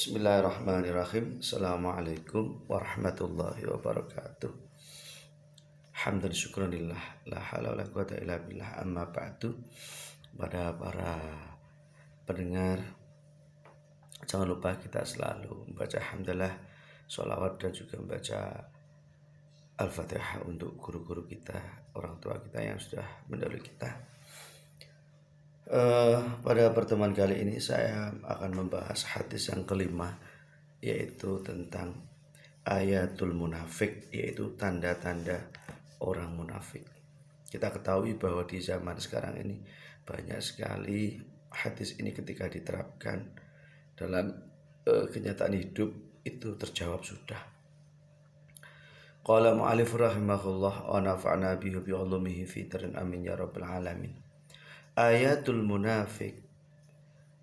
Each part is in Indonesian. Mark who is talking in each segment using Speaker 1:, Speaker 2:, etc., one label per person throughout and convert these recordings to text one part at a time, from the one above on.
Speaker 1: Bismillahirrahmanirrahim. Assalamualaikum warahmatullahi wabarakatuh. Hamdan syukranillah, la haula wala quwata illa billah, amma ba'du. Pada para pendengar, jangan lupa kita selalu membaca hamdalah, sholawat, dan juga membaca Al-Fatihah untuk guru-guru kita, orang tua kita yang sudah mendahului kita. Pada pertemuan kali ini saya akan membahas hadis yang kelima, yaitu tentang ayatul munafik, yaitu tanda-tanda orang munafik. Kita ketahui bahwa di zaman sekarang ini banyak sekali hadis ini ketika diterapkan dalam kenyataan hidup itu terjawab sudah. Qala mu'alif rahimahullah wa nafa'na bihi bi ulumihi fi darin amin ya rabbal alamin. Ayatul munafik,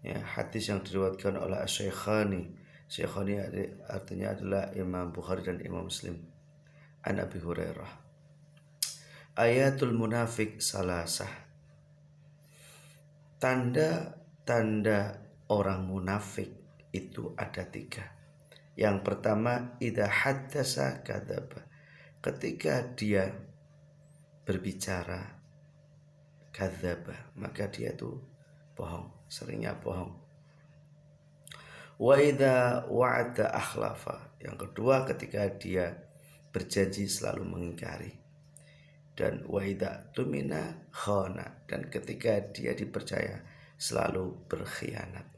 Speaker 1: ya, hadis yang diriwayatkan oleh Asy-Syaikhani. Syaikhani artinya adalah Imam Bukhari dan Imam Muslim. An Abi Hurairah. Ayatul munafik salasah. Tanda-tanda orang munafik itu ada 3. Yang pertama, idza haddasa kadzaba. Ketika dia berbicara kadzaba, maka dia itu bohong, seringnya bohong. Wa idza wa'ada akhlafa. Yang kedua, ketika dia berjanji selalu mengingkari. Dan wa idza tumina khana. Dan ketika dia dipercaya selalu berkhianat.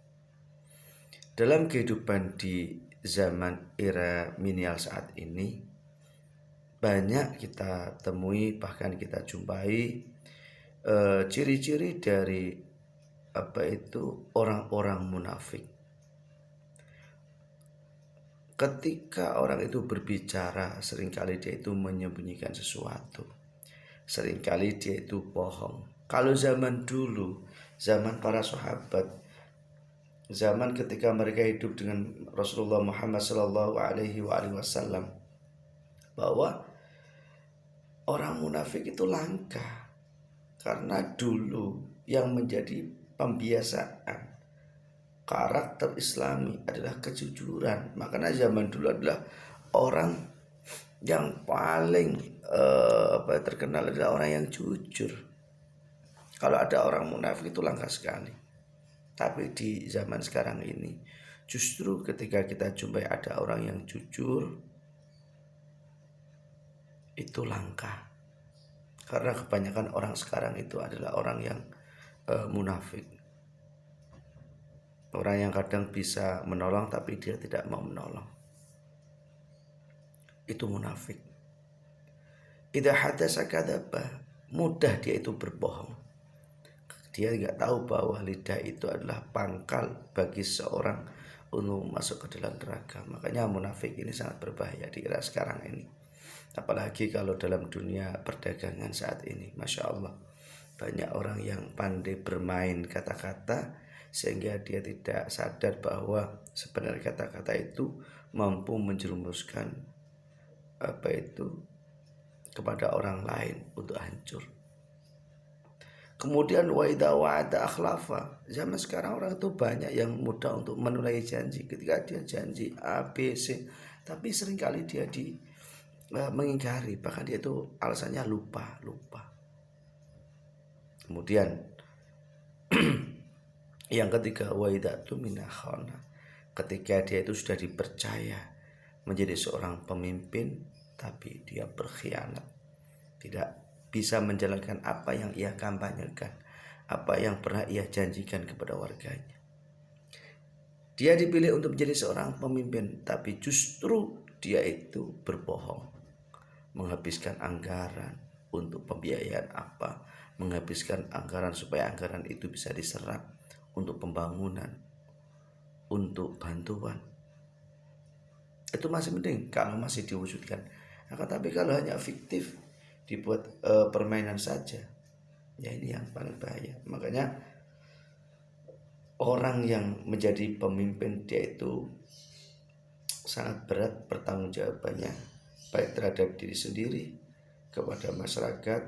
Speaker 1: Dalam kehidupan di zaman era milenial saat ini, banyak kita temui, bahkan kita jumpai ciri-ciri dari orang-orang munafik. Ketika orang itu berbicara, seringkali dia itu menyembunyikan sesuatu, seringkali dia itu bohong. Kalau zaman dulu, zaman para sahabat, zaman ketika mereka hidup dengan Rasulullah Muhammad SAW, bahwa orang munafik itu langka. Karena dulu yang menjadi pembiasaan karakter Islami adalah kejujuran. Makanya zaman dulu adalah orang yang paling terkenal adalah orang yang jujur. Kalau ada orang munafik itu langka sekali. Tapi di zaman sekarang ini, justru ketika kita jumpai ada orang yang jujur, itu langka. Karena kebanyakan orang sekarang itu adalah orang yang munafik. Orang yang kadang bisa menolong tapi dia tidak mau menolong. Itu munafik. Idza hadatsa kadzaba, mudah dia itu berbohong. Dia tidak tahu bahwa lidah itu adalah pangkal bagi seorang untuk masuk ke dalam neraka. Makanya munafik ini sangat berbahaya di era sekarang ini. Apalagi kalau dalam dunia perdagangan saat ini, Masya Allah, banyak orang yang pandai bermain kata-kata sehingga dia tidak sadar bahwa sebenarnya kata-kata itu mampu menjerumuskan kepada orang lain untuk hancur. Kemudian wa idza wa'ada akhlafa. Zaman sekarang orang itu banyak yang mudah untuk menulai janji. Ketika dia janji A, B, C, tapi seringkali dia mengingkari, bahkan dia itu alasannya lupa. Kemudian yang ketiga, wa idza tumina khana. Ketika dia itu sudah dipercaya menjadi seorang pemimpin, tapi dia berkhianat, tidak bisa menjalankan apa yang ia kampanyekan, apa yang pernah ia janjikan kepada warganya. Dia dipilih untuk menjadi seorang pemimpin, tapi justru dia itu berbohong, menghabiskan anggaran untuk pembiayaan apa, menghabiskan anggaran supaya anggaran itu bisa diserap untuk pembangunan, untuk bantuan. Itu masih mending kalau masih diwujudkan. Tapi kalau hanya fiktif, dibuat permainan saja, ya ini yang paling bahaya. Makanya orang yang menjadi pemimpin, dia itu sangat berat pertanggungjawabannya, baik terhadap diri sendiri, kepada masyarakat,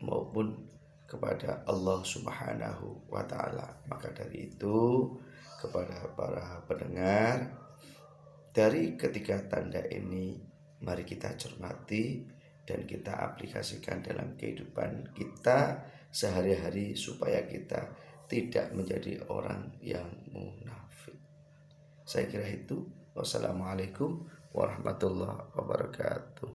Speaker 1: maupun kepada Allah Subhanahu wa Ta'ala. Maka dari itu, kepada para pendengar, Dari ketiga tanda ini, mari kita cermati dan kita aplikasikan dalam kehidupan kita sehari-hari supaya kita tidak menjadi orang yang munafik. Saya kira itu. Wassalamualaikum warahmatullahi wabarakatuh.